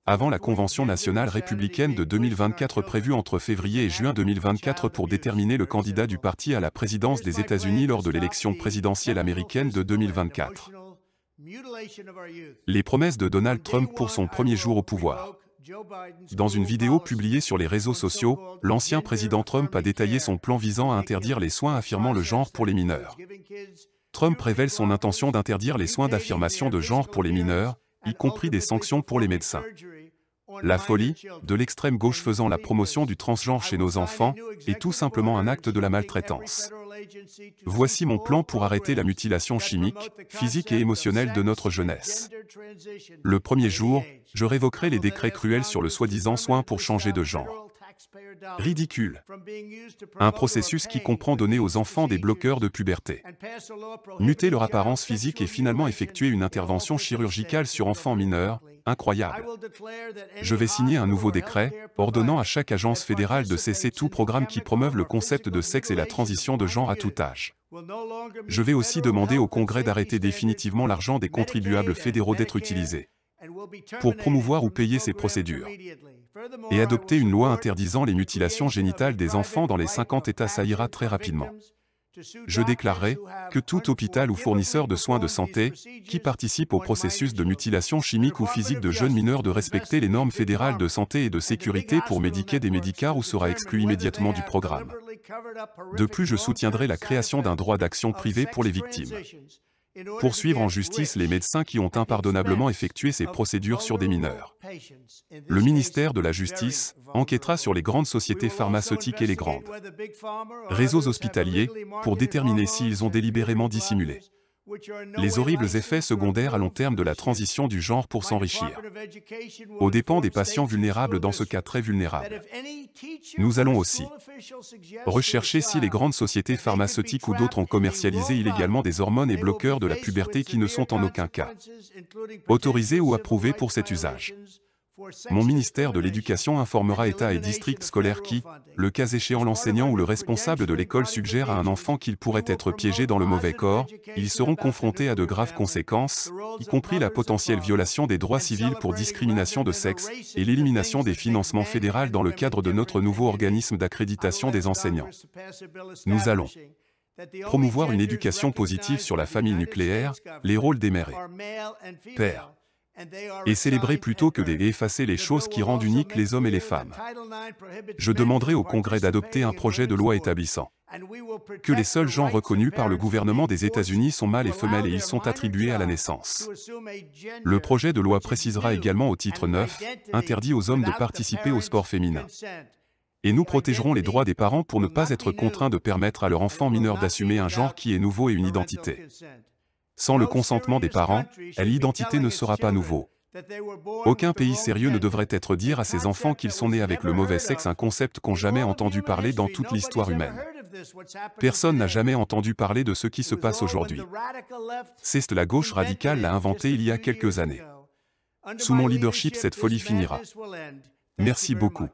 avant la Convention nationale républicaine de 2024 prévue entre février et juin 2024 pour déterminer le candidat du parti à la présidence des États-Unis lors de l'élection présidentielle américaine de 2024. Les promesses de Donald Trump pour son premier jour au pouvoir. Dans une vidéo publiée sur les réseaux sociaux, l'ancien président Trump a détaillé son plan visant à interdire les soins affirmant le genre pour les mineurs. Trump révèle son intention d'interdire les soins d'affirmation de genre pour les mineurs, y compris des sanctions pour les médecins. La folie, de l'extrême gauche faisant la promotion du transgenre chez nos enfants, est tout simplement un acte de la maltraitance. Voici mon plan pour arrêter la mutilation chimique, physique et émotionnelle de notre jeunesse. Le premier jour, je révoquerai les décrets cruels sur le soi-disant soin pour changer de genre. Ridicule. Un processus qui comprend donner aux enfants des bloqueurs de puberté. Muter leur apparence physique et finalement effectuer une intervention chirurgicale sur enfants mineurs, incroyable. Je vais signer un nouveau décret, ordonnant à chaque agence fédérale de cesser tout programme qui promeuve le concept de sexe et la transition de genre à tout âge. Je vais aussi demander au Congrès d'arrêter définitivement l'argent des contribuables fédéraux d'être utilisé pour promouvoir ou payer ces procédures, et adopter une loi interdisant les mutilations génitales des enfants dans les 50 États. Ça ira très rapidement. Je déclarerai que tout hôpital ou fournisseur de soins de santé, qui participe au processus de mutilation chimique ou physique de jeunes mineurs de respecter les normes fédérales de santé et de sécurité pour médiquer des médicaments ou sera exclu immédiatement du programme. De plus, je soutiendrai la création d'un droit d'action privé pour les victimes. Poursuivre en justice les médecins qui ont impardonnablement effectué ces procédures sur des mineurs. Le ministère de la Justice enquêtera sur les grandes sociétés pharmaceutiques et les grands réseaux hospitaliers pour déterminer s'ils ont délibérément dissimulé les horribles effets secondaires à long terme de la transition du genre pour s'enrichir, aux dépens des patients vulnérables dans ce cas très vulnérable. Nous allons aussi rechercher si les grandes sociétés pharmaceutiques ou d'autres ont commercialisé illégalement des hormones et bloqueurs de la puberté qui ne sont en aucun cas autorisés ou approuvés pour cet usage. Mon ministère de l'Éducation informera États et districts scolaires qui, le cas échéant l'enseignant ou le responsable de l'école suggère à un enfant qu'il pourrait être piégé dans le mauvais corps, ils seront confrontés à de graves conséquences, y compris la potentielle violation des droits civils pour discrimination de sexe, et l'élimination des financements fédéraux dans le cadre de notre nouveau organisme d'accréditation des enseignants. Nous allons promouvoir une éducation positive sur la famille nucléaire, les rôles des mères et pères, et célébrer plutôt que d'effacer les choses qui rendent uniques les hommes et les femmes. Je demanderai au Congrès d'adopter un projet de loi établissant que les seuls genres reconnus par le gouvernement des États-Unis sont mâles et femelles et ils sont attribués à la naissance. Le projet de loi précisera également au titre 9, interdit aux hommes de participer au sport féminin. Et nous protégerons les droits des parents pour ne pas être contraints de permettre à leur enfant mineur d'assumer un genre qui est nouveau et une identité. Sans le consentement des parents, l'identité ne sera pas nouveau. Aucun pays sérieux ne devrait être dire à ses enfants qu'ils sont nés avec le mauvais sexe, un concept qu'ont jamais entendu parler dans toute l'histoire humaine. Personne n'a jamais entendu parler de ce qui se passe aujourd'hui. C'est la gauche radicale l'a inventé il y a quelques années. Sous mon leadership, cette folie finira. Merci beaucoup.